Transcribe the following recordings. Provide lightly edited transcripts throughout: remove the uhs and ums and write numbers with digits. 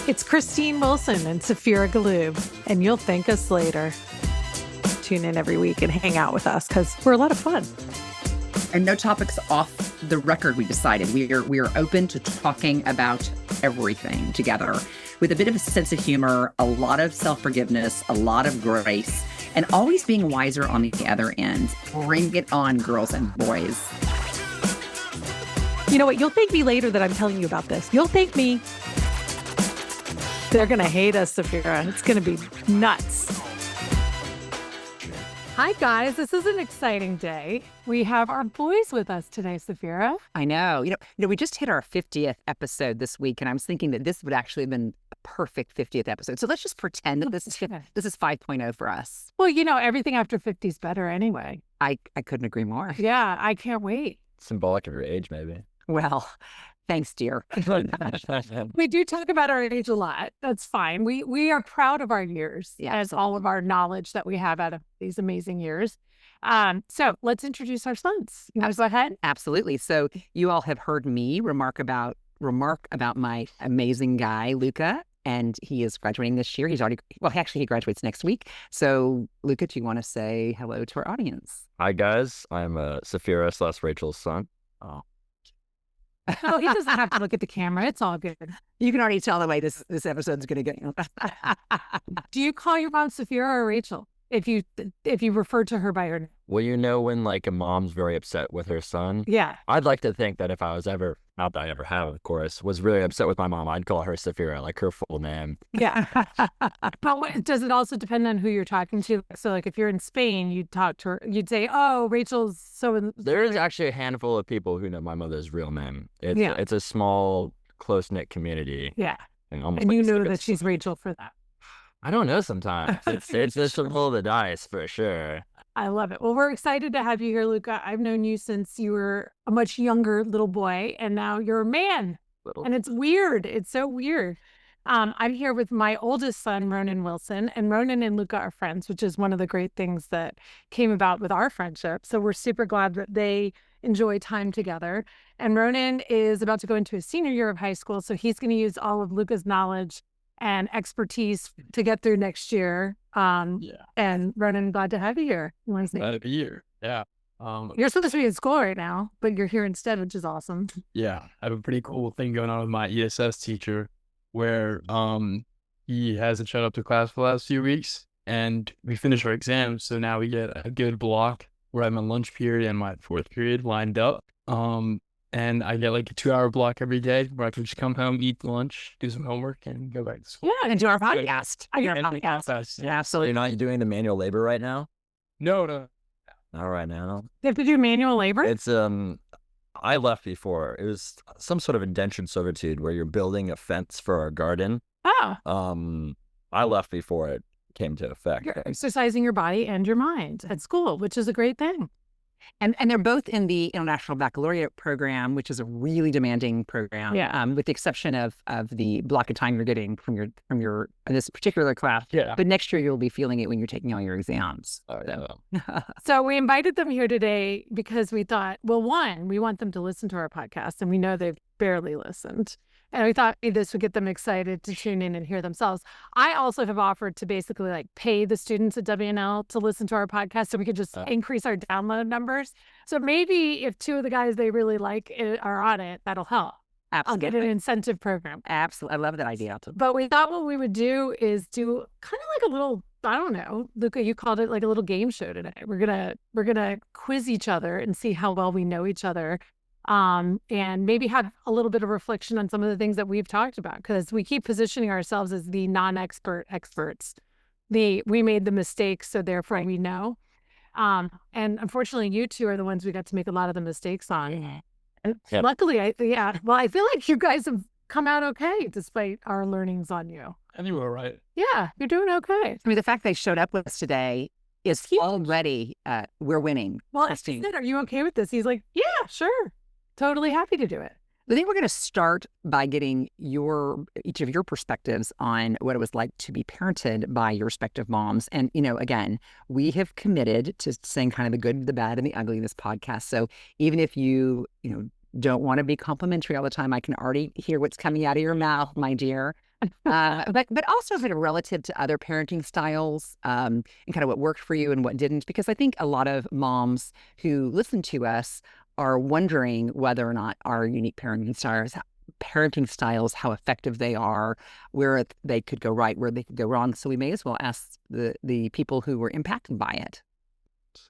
It's Christine Wilson and Saphira Galoob, and you'll thank us later. Tune in every week and hang out with us because we're a lot of fun. And no topics off the record, we decided. We are open to talking about everything together with a bit of a sense of humor, a lot of self-forgiveness, a lot of grace, and always being wiser on the other end. Bring it on, girls and boys. You know what? You'll thank me later that I'm telling you about this. You'll thank me. They're going to hate us, Saphira. It's going to be nuts. Hi, guys. This is an exciting day. We have our boys with us today, Saphira. I know. You know, we just hit our 50th episode this week, and I was thinking that this would actually have been a perfect 50th episode. So let's just pretend that this is 5.0 for us. Well, you know, everything after 50 is better anyway. I couldn't agree more. Yeah, I can't wait. Symbolic of your age, maybe. Well, thanks, dear. We do talk about our age a lot. That's fine. We are proud of our years, as all of our knowledge that we have out of these amazing years. So let's introduce our sons. You want to go ahead? Absolutely. So you all have heard me remark about my amazing guy, Luca, and he is graduating this year. He graduates next week. So Luca, do you want to say hello to our audience? Hi, guys. I'm Saphira / Rachel's son. Oh. No, he doesn't have to look at the camera. It's all good. You can already tell the way this episode's going to go. Do you call your mom Saphira or Rachel? If you refer to her by her name? Well, you know when like a mom's very upset with her son? Yeah. I'd like to think that if I was ever, not that I ever have, of course, was really upset with my mom, I'd call her Saphira, like her full name. Yeah. But does it also depend on who you're talking to? So like if you're in Spain, you'd talk to her, you'd say, oh, Rachel's so... There's actually a handful of people who know my mother's real name. It's a small, close-knit community. Yeah. And you know that she's Rachel for that. I don't know sometimes. It's just a roll of the dice for sure. I love it. Well, we're excited to have you here, Luca. I've known you since you were a much younger little boy, and now you're a man. And it's weird. It's so weird. I'm here with my oldest son, Ronan Wilson, and Ronan and Luca are friends, which is one of the great things that came about with our friendship. So we're super glad that they enjoy time together. And Ronan is about to go into his senior year of high school, so he's going to use all of Luca's knowledge and expertise to get through next year. And Ronan, glad to have you here. Glad to be here. Yeah. You're supposed to be in school right now, but you're here instead, which is awesome. Yeah. I have a pretty cool thing going on with my ESS teacher where he hasn't showed up to class for the last few weeks, and we finished our exams. So now we get a good block where I'm in lunch period and my fourth period lined up. And I get like a 2-hour block every day where I can just come home, eat lunch, do some homework, and go back to school. Yeah, and do our podcast. Yeah, absolutely. You're not doing the manual labor right now? No. Not right now. You have to do manual labor? It's I left before. It was some sort of indentured servitude where you're building a fence for our garden. Oh. I left before it came to effect. You're exercising your body and your mind at school, which is a great thing. And they're both in the International Baccalaureate program, which is a really demanding program. Yeah. With the exception of the block of time you're getting from your this particular class. Yeah. But next year you'll be feeling it when you're taking all your exams. Oh, yeah. So we invited them here today because we thought, well, one, we want them to listen to our podcast, and we know they've barely listened. And we thought this would get them excited to tune in and hear themselves. I also have offered to basically like pay the students at WNL to listen to our podcast so we could just increase our download numbers. So maybe if 2 of the guys they really like are on it, that'll help. Absolutely. I'll get an incentive program. Absolutely. I love that idea. But we thought what we would do is do kind of like a little, I don't know, Luca, you called it like a little game show today. We're gonna quiz each other and see how well we know each other. And maybe have a little bit of reflection on some of the things that we've talked about, because we keep positioning ourselves as the non-expert experts. We made the mistakes, so therefore we know. And unfortunately, you two are the ones we got to make a lot of the mistakes on. And luckily, I feel like you guys have come out okay despite our learnings on you. I think we're right. Yeah, you're doing okay. I mean, the fact they showed up with us today is already, we're winning. Well, I said, are you okay with this? He's like, yeah, sure. Totally happy to do it. I think we're going to start by getting each of your perspectives on what it was like to be parented by your respective moms. And, again, we have committed to saying kind of the good, the bad, and the ugly in this podcast. So even if you don't want to be complimentary all the time, I can already hear what's coming out of your mouth, my dear. but also sort of relative to other parenting styles, and kind of what worked for you and what didn't. Because I think a lot of moms who listen to us are wondering whether or not our unique parenting styles, how effective they are, where they could go right, where they could go wrong. So we may as well ask the people who were impacted by it.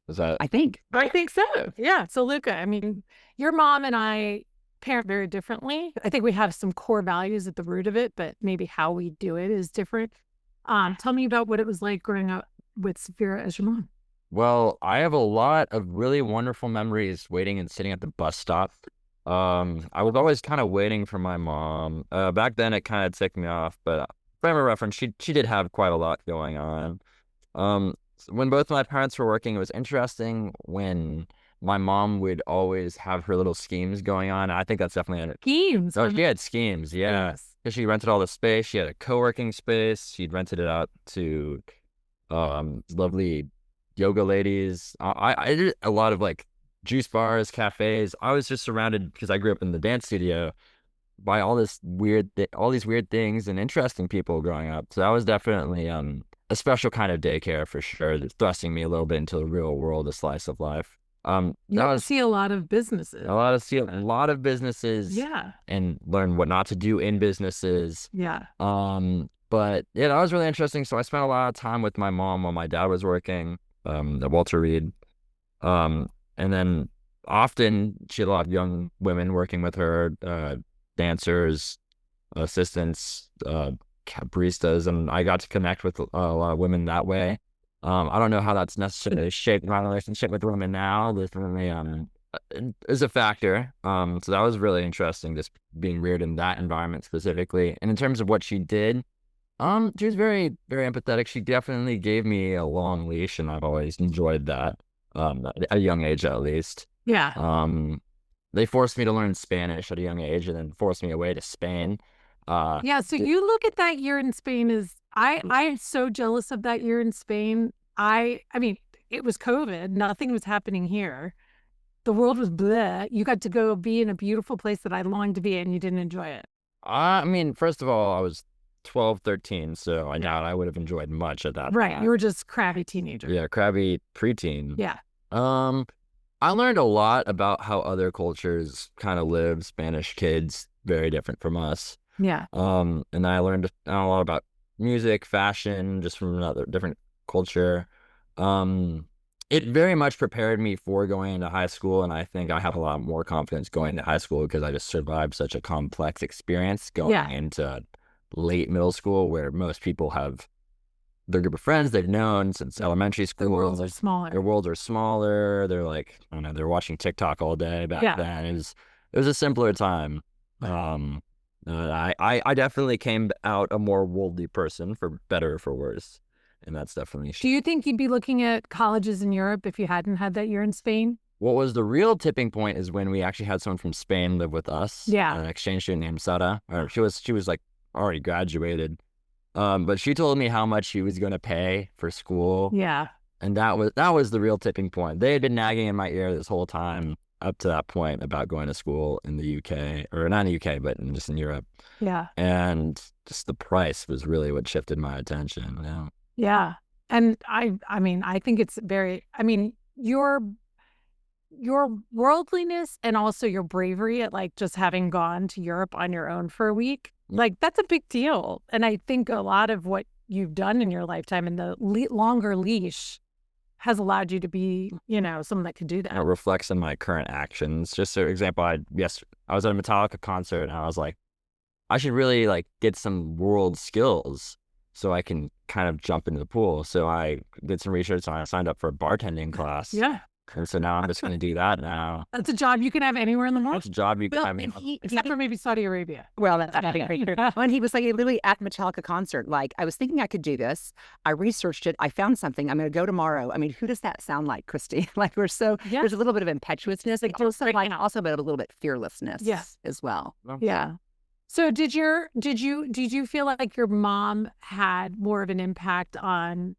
Is that? I think. I think so. Yeah. So Luca, I mean, your mom and I parent very differently. I think we have some core values at the root of it, but maybe how we do it is different. Tell me about what it was like growing up with Saphira as your mom. Well, I have a lot of really wonderful memories waiting and sitting at the bus stop. I was always kind of waiting for my mom. Back then it kind of ticked me off, but frame of reference, she did have quite a lot going on. When both my parents were working, it was interesting when my mom would always have her little schemes going on. I think that's definitely Schemes. Oh, she had schemes, yeah. Yes. Because she rented all the space. She had a co-working space. She'd rented it out to lovely yoga ladies. I did a lot of like juice bars, cafes. I was just surrounded, because I grew up in the dance studio, by all these weird things and interesting people growing up. So that was definitely a special kind of daycare for sure, that's thrusting me a little bit into the real world, a slice of life. You see a lot of businesses. A lot of businesses. Yeah. And learn what not to do in businesses. Yeah. But yeah, that was really interesting. So I spent a lot of time with my mom while my dad was working, at Walter Reed. And then often she had a lot of young women working with her, dancers, assistants, baristas, and I got to connect with a lot of women that way. I don't know how that's necessarily shaped my relationship with women now. Definitely is a factor. So that was really interesting, just being reared in that environment specifically. And in terms of what she did, she was very, very empathetic. She definitely gave me a long leash, and I've always enjoyed that. At a young age, at least. Yeah. They forced me to learn Spanish at a young age, and then forced me away to Spain. Yeah. So you look at that year in Spain as I am so jealous of that year in Spain. I mean, it was COVID. Nothing was happening here. The world was bleh. You got to go be in a beautiful place that I longed to be in, and you didn't enjoy it. I mean, first of all, I was 12, 13, so I doubt I would have enjoyed much at that Right. point. You were just crabby teenager. Yeah, crabby preteen. Yeah. I learned a lot about how other cultures kind of live. Spanish kids, very different from us. Yeah. And I learned a lot about music, fashion, just from another different culture. It very much prepared me for going into high school, and I think I have a lot more confidence going into high school because I just survived such a complex experience going into late middle school, where most people have their group of friends they've known since elementary school. The worlds are smaller. Their worlds are smaller. They're like, I don't know, they're watching TikTok all day back then. It was a simpler time. I definitely came out a more worldly person, for better or for worse. And that's definitely... Do you think you'd be looking at colleges in Europe if you hadn't had that year in Spain? What was the real tipping point is when we actually had someone from Spain live with us. Yeah. An exchange student named Sara. She was like already graduated. But she told me how much she was going to pay for school. Yeah. And that was the real tipping point. They had been nagging in my ear this whole time up to that point about going to school in the UK, or not in the UK, but just in Europe. Yeah. And just the price was really what shifted my attention. Yeah. Yeah. And I mean, I think it's very, I mean, your worldliness and also your bravery at like just having gone to Europe on your own for a week, like that's a big deal. And I think a lot of what you've done in your lifetime and the longer leash has allowed you to be, someone that could do that. It reflects in my current actions. Just for example, I was at a Metallica concert, and I was like, I should really like get some world skills so I can kind of jump into the pool. So I did some research, and I signed up for a bartending class. Yeah. And so now I'm just going to do that now. That's a job you can have anywhere in the world. That's a job you can have. Except for maybe Saudi Arabia. Well, that's when he was like literally at Metallica concert. Like, I was thinking I could do this. I researched it. I found something. I'm going to go tomorrow. I mean, who does that sound like, Christy? Like, there's a little bit of impetuousness, like also a little bit fearlessness as well. Yeah. So did you feel like your mom had more of an impact on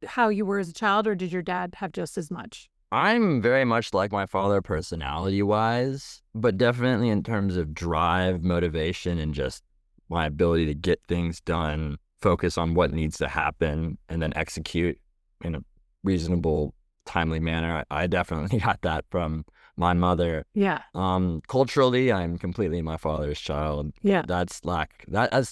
how you were as a child, or did your dad have just as much? I'm very much like my father personality-wise, but definitely in terms of drive, motivation, and just my ability to get things done, focus on what needs to happen, and then execute in a reasonable, timely manner. I definitely got that from my mother. Yeah. Culturally, I'm completely my father's child. Yeah. That's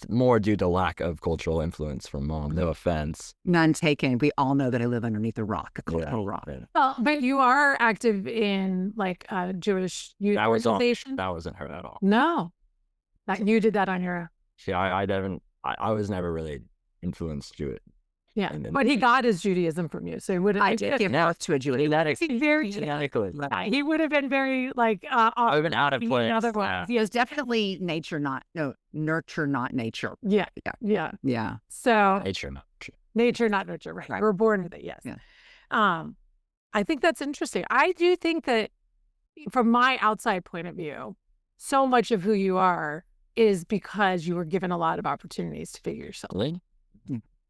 more due to lack of cultural influence from mom. No offense. None taken. We all know that I live underneath a rock, a cultural rock. Yeah. Well, but you are active in like Jewish youth organization. That wasn't her at all. No, that you did that on your own. See, I was never really influenced Jewish. Yeah, but he got his Judaism from you, so he would have. I did give birth to a Jewish. He would have been very like. I've been out of place. Otherwise, He is definitely nurture, not nature. Yeah. So Nature, not nurture. Nature, not nurture. Right. We're born with it. Yes. Yeah. I think that's interesting. I do think that, from my outside point of view, so much of who you are is because you were given a lot of opportunities to figure yourself. Really?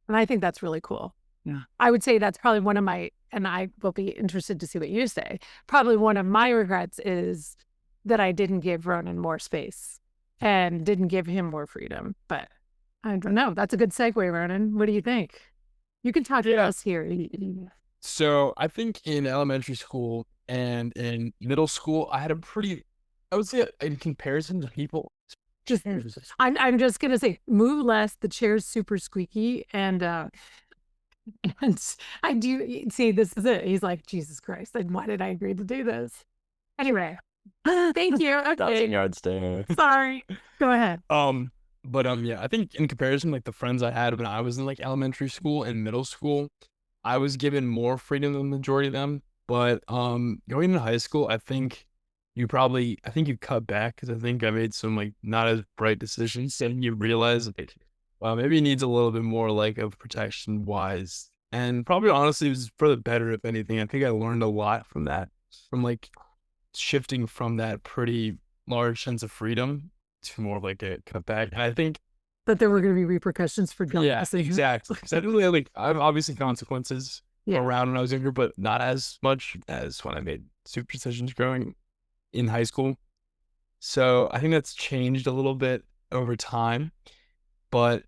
And I think that's really cool. Yeah. I would say that's probably one of my, and I will be interested to see what you say, probably one of my regrets is that I didn't give Ronan more space and didn't give him more freedom. But I don't know. That's a good segue, Ronan. What do you think? You can talk to us here. So I think in elementary school and in middle school, I would say in comparison to people, I'm just gonna say, move less. The chair's super squeaky, and I do see this is it. He's like, Jesus Christ, then why did I agree to do this? Anyway, thank you. Okay, yard stare. sorry. Go ahead. Yeah, I think in comparison, like the friends I had when I was in like elementary school and middle school, I was given more freedom than the majority of them. But going into high school, I think you cut back because I think I made some like not as bright decisions, and you realize like, well, maybe it needs a little bit more like of protection wise, and probably honestly it was for the better if anything. I think I learned a lot from that, from like shifting from that pretty large sense of freedom to more of like a cutback. And I think that there were going to be repercussions for dumb messaging. Exactly. Because I didn't like I've obviously consequences around when I was younger, but not as much as when I made super decisions growing in high school. So I think that's changed a little bit over time, but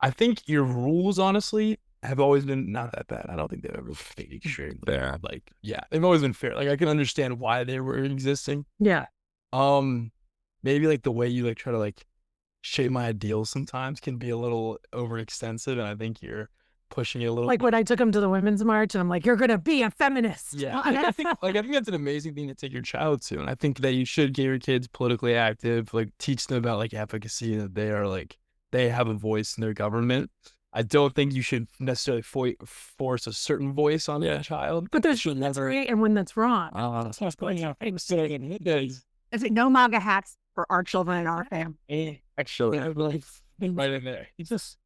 I think your rules honestly have always been not that bad. I don't think they've ever been extreme. Fair. Like, yeah, they've always been fair. Like I can understand why they were existing. Yeah. Maybe like the way you like try to like shape my ideals sometimes can be a little overextensive, and I think you're pushing it a little. Like when I took him to the Women's March and I'm like, you're going to be a feminist. Yeah. I think that's an amazing thing to take your child to. And I think that you should get your kids politically active, like teach them about like advocacy, that they are like, they have a voice in their government. I don't think you should necessarily force a certain voice on their child. But there's that's right and when that's wrong. Is it no MAGA hats for our children and our family? Actually, right in there. He's just,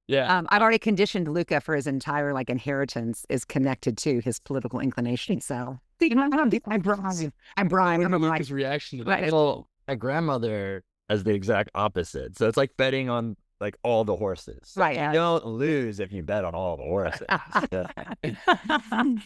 yeah. I've already conditioned Luca for his entire like inheritance is connected to his political inclination. So I'm Brian. I'm Luca's reaction to that. Right. well, my grandmother has the exact opposite. So it's like betting on like all the horses. Right. You don't lose if you bet on all the horses.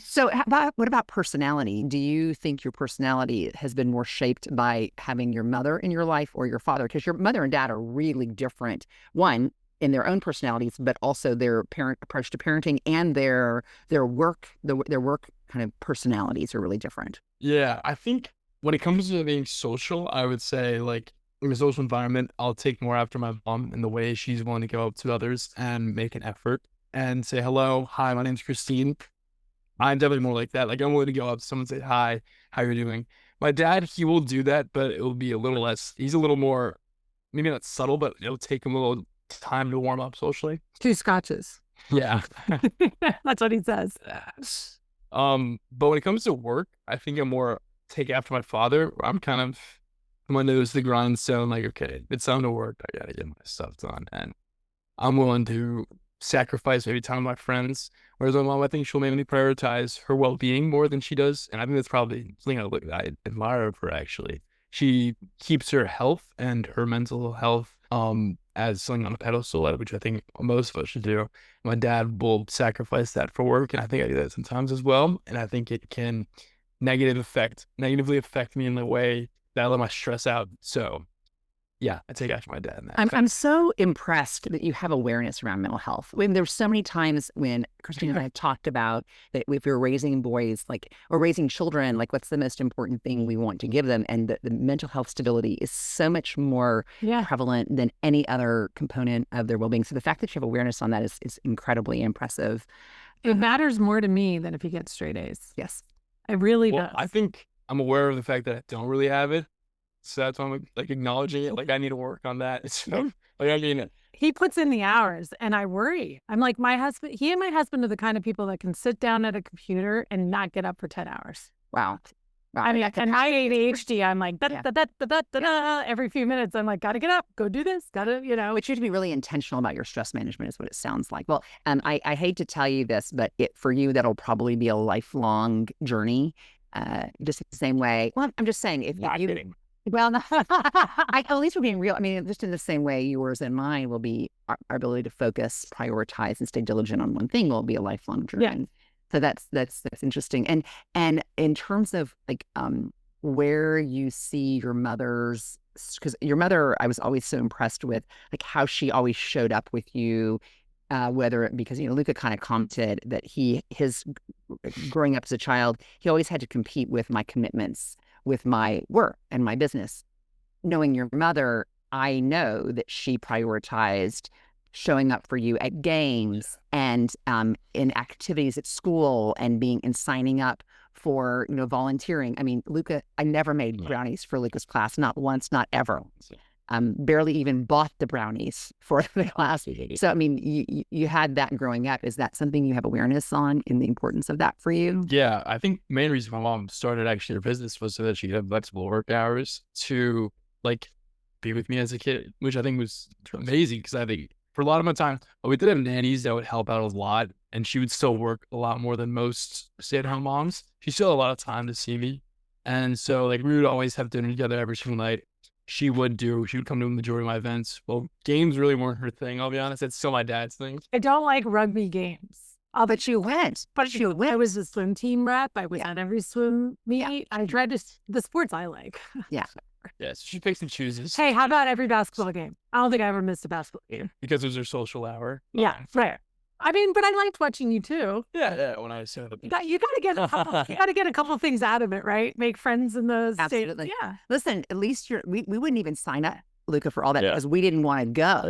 So what about personality? Do you think your personality has been more shaped by having your mother in your life or your father? Because your mother and dad are really different. One, in their own personalities, but also their parent approach to parenting and their work kind of personalities are really different. Yeah, I think when it comes to being social, I would say like in a social environment, I'll take more after my mom in the way she's willing to go up to others and make an effort and say, hello, hi, my name's Christine. I'm definitely more like that. Like I'm willing to go up to someone and say, hi, how you doing? My dad, he will do that, but it will be a little less, he's a little more, maybe not subtle, but it'll take him a little time to warm up socially. 2 scotches. Yeah. That's what he says. But when it comes to work, I think I'm more take after my father. I'm kind of my nose to the grindstone, like, okay, it's time to work. I gotta get my stuff done. And I'm willing to sacrifice maybe time with my friends. Whereas my mom, I think she'll mainly prioritize her well-being more than she does. And I think that's probably something I admire of her, actually. She keeps her health and her mental health as something on a pedestal, which I think most of us should do. My dad will sacrifice that for work, and I think I do that sometimes as well. And I think it can negatively affect me in the way that I let my stress out. So yeah, I take after my dad in that. I'm so impressed that you have awareness around mental health. When there's so many times when Christine and I have talked about that if you're raising boys, like, or raising children, like, what's the most important thing we want to give them? And the mental health stability is so much more prevalent than any other component of their well-being. So the fact that you have awareness on that is incredibly impressive. It matters more to me than if you get straight A's. Yes. It really Well, does. I think I'm aware of the fact that I don't really have it. So that's why I'm like acknowledging it. Like, I need to work on that. So, like, I mean, he puts in the hours and I worry. I'm like, he and my husband are the kind of people that can sit down at a computer and not get up for 10 hours. Wow. I mean, and my ADHD, I'm like, every few minutes, I'm like, gotta get up, go do this, gotta, you know. But you have to be really intentional about your stress management is what it sounds like. Well, I hate to tell you this, but for you, that'll probably be a lifelong journey. Just the same way. Well, I'm just saying, if you, well, at least we're being real. I mean, just in the same way, yours and mine will be our ability to focus, prioritize, and stay diligent on one thing will be a lifelong journey. Yeah. So that's interesting. And in terms of like where you see your mother's, because your mother, I was always so impressed with like how she always showed up with you, whether because Luca kind of commented that his growing up as a child, he always had to compete with my commitments with my work and my business. Knowing your mother, I know that she prioritized showing up for you at games and in activities at school and signing up for volunteering. I mean, Luca, I never made brownies for Luca's class, not once, not ever. Barely even bought the brownies for the class. So I mean, you had that growing up. Is that something you have awareness on in the importance of that for you? Yeah, I think the main reason my mom started actually her business was so that she could have flexible work hours to like be with me as a kid, which I think was amazing because I think for a lot of my time, we did have nannies that would help out a lot, and she would still work a lot more than most stay-at-home moms. She still had a lot of time to see me, and so like we would always have dinner together every single night. She would come to the majority of my events. Well, games really weren't her thing, I'll be honest. It's still my dad's thing. I don't like rugby games. But you went. I was a swim team rep. I was at every swim meet. Yeah. I tried the sports I like. Yeah. Yeah, so she picks and chooses. Hey, how about every basketball game? I don't think I ever missed a basketball game. Because it was her social hour. Yeah, right. I mean, but I liked watching you too. Yeah. When I said you gotta get a couple of things out of it, right? Make friends in those. Absolutely. States. Yeah. Listen, at least we wouldn't even sign up, Luca, for all that because we didn't want to go.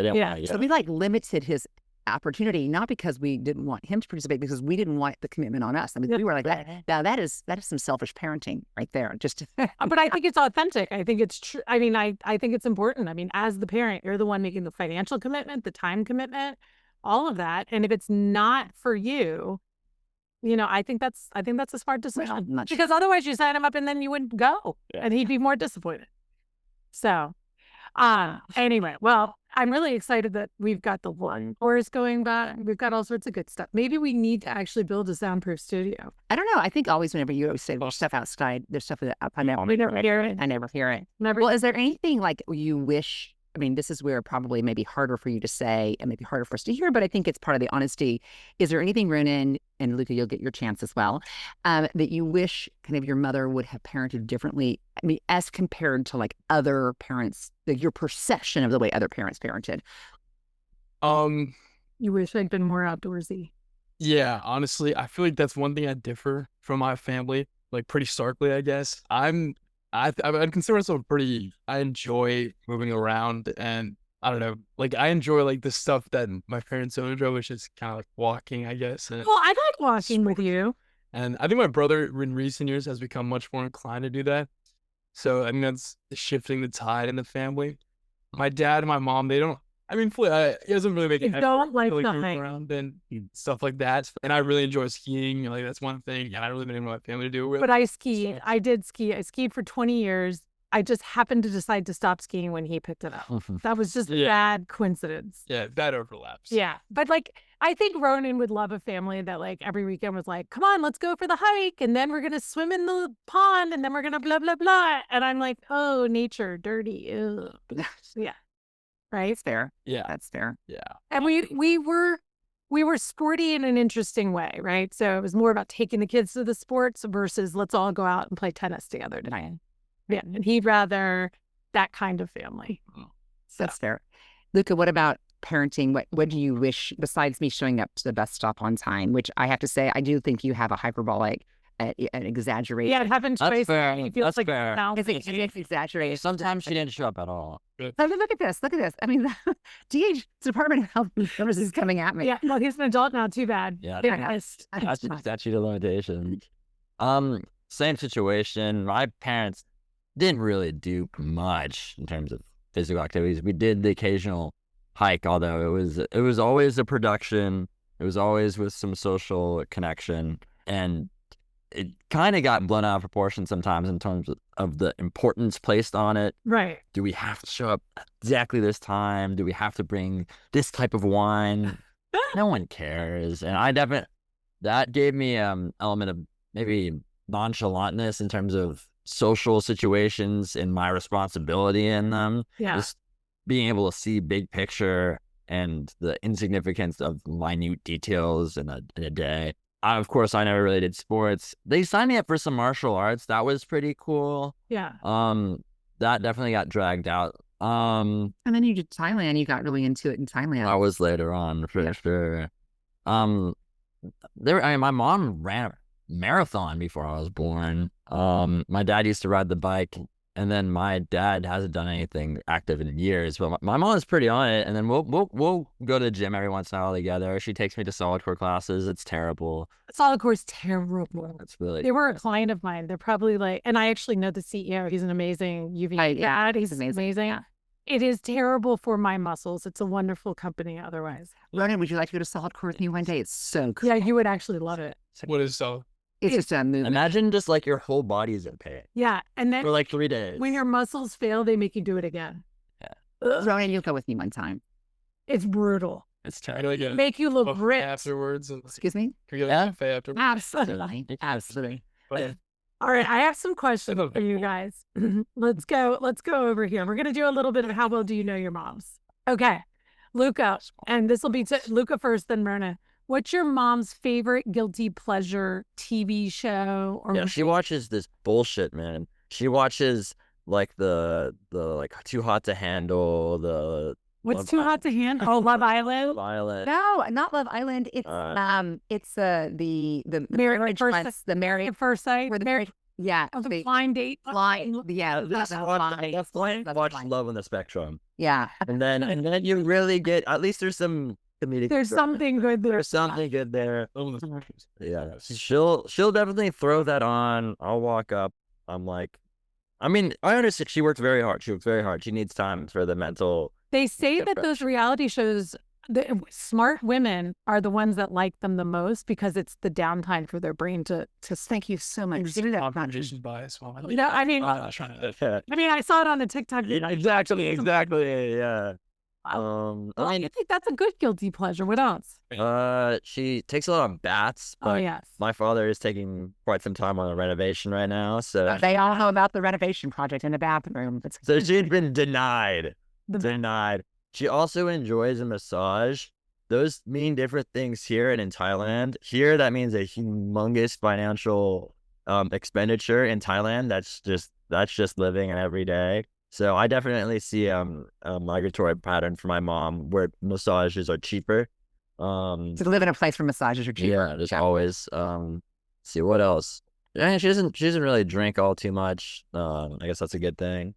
So we like limited his opportunity, not because we didn't want him to participate, because we didn't want the commitment on us. I mean, we were like that. Now that is some selfish parenting right there. Just, but I think it's authentic. I think it's true. I mean, I think it's important. I mean, as the parent, you're the one making the financial commitment, the time commitment, all of that. And if it's not for you, I think that's a smart decision because otherwise you sign him up and then you wouldn't go and he'd be more disappointed. So, anyway, well, I'm really excited that we've got the one course going back. We've got all sorts of good stuff. Maybe we need to actually build a soundproof studio. I don't know. I think always whenever you always say there's stuff outside, there's stuff that I never hear it. I never hear it. Well, is there anything like you wish? I mean, this is where probably maybe harder for you to say and maybe harder for us to hear, but I think it's part of the honesty. Is there anything, Ronan and Luca, you'll get your chance as well, that you wish kind of your mother would have parented differently? I mean, as compared to like other parents, like your perception of the way other parents parented. You wish I'd been more outdoorsy. Yeah, honestly, I feel like that's one thing I differ from my family, like pretty starkly, I guess. I'd consider myself I enjoy moving around and I don't know, like I enjoy like the stuff that my parents don't enjoy, which is kind of like walking, I guess. And well, I like walking with you. And I think my brother in recent years has become much more inclined to do that. So I think that's shifting the tide in the family. My dad and my mom, they don't, I mean, he doesn't really make it. Don't like the hike around and stuff like that. And I really enjoy skiing. Like that's one thing. And I really been able to my family to do it. But I ski. I did ski. I skied for 20 years. I just happened to decide to stop skiing when he picked it up. That was just bad coincidence. Yeah, that overlaps. Yeah. But like, I think Ronan would love a family that like every weekend was like, come on, let's go for the hike. And then we're going to swim in the pond and then we're going to blah, blah, blah. And I'm like, oh, nature, dirty. Ugh. Yeah. Right? That's fair. Yeah. That's fair. Yeah. And we were sporty in an interesting way, right? So it was more about taking the kids to the sports versus let's all go out and play tennis together tonight. Yeah. And he'd rather that kind of family. That's fair. Luca, what about parenting? What do you wish, besides me showing up to the bus stop on time, which I have to say, I do think you have a hyperbolic, an exaggerated. Yeah, it happens That's twice. fair. It feels That's like fair. It's exaggerated. Sometimes she didn't show up at all. Look at this. Look at this. I mean, DH Department of Health and Services is coming at me. Yeah, well, he's an adult now. Too bad. Yeah, Yes. that's a statute of limitations. Same situation. My parents didn't really do much in terms of physical activities. We did the occasional hike, although it was always a production. It was always with some social connection, and it kind of got blown out of proportion sometimes in terms of the importance placed on it. Right. Do we have to show up exactly this time? Do we have to bring this type of wine? No one cares. And that gave me element of maybe nonchalantness in terms of social situations and my responsibility in them. Yeah. Just being able to see big picture and the insignificance of minute details in a day. Of course, I never really did sports. They signed me up for some martial arts. That was pretty cool. Yeah. That definitely got dragged out. And then you did Thailand. You got really into it in Thailand. I was later on for sure. My mom ran a marathon before I was born. My dad used to ride the bike, and then my dad hasn't done anything active in years. But my mom is pretty on it, and then we'll go to the gym every once in a while together. She takes me to solid core classes. It's terrible. Solid core is terrible. It's really. They were a client of mine. They're probably like, and I actually know the CEO. He's an amazing UV dad. He's amazing. Yeah. It is terrible for my muscles. It's a wonderful company otherwise. Ronan, would you like to go to solid core with me one day? It's so cool. Yeah, you would actually love it. What is solid? It's just a movement. Imagine just like your whole body is in pain Yeah, and then for like 3 days. when your muscles fail, they make you do it again. Yeah. Ronan, you'll go with me one time. It's brutal. It's Can I terrible. get Make you look ripped. afterwards? And Excuse me? can we get a cafe afterwards? Absolutely. Absolutely. All right, I have some questions for you guys. Let's go over here. We're gonna do a little bit of how well do you know your moms? Okay, Luca, and this will be Luca first, then Myrna. What's your mom's favorite guilty pleasure TV show? Or Yeah, she watches this bullshit, man. She watches like the like Too Hot to Handle, the what's Love Too Hot to Handle? Oh, Love Island. Violet. No, not Love Island. It's the Married at First ones, the married At First Sight. where the married. Yeah, Oh, the the blind date. blind. Yeah, that's Watch fine. Love on the Spectrum, Yeah, and then you really get at least there's some comedic. There's something good there. There's something good there. Oh, Yeah, she'll definitely throw that on. I'll walk up. I'm like, I mean, I understand she works very hard. She needs time for the mental. They say Get that fresh. those reality shows, the smart women are the ones that like them the most because it's the downtime for their brain to. thank you so much. confrontation bias. Well, You know, I mean, I'm trying to. I saw it on the TikTok. Exactly. Yeah. I Well, I mean, think that's a good guilty pleasure. What else? she takes a lot of baths, Oh but yes. my father is taking quite some time on a renovation right now, so They all know about the renovation project in the bathroom. she's been denied. The- Denied. She also enjoys a massage. Those mean different things here and in Thailand. Here, that means a humongous financial expenditure. In Thailand, that's just living and every day. So I definitely see a migratory pattern for my mom where massages are cheaper. To live in a place where massages are cheap. Yeah, just always. See what else? Yeah, she doesn't really drink all too much. I guess that's a good thing.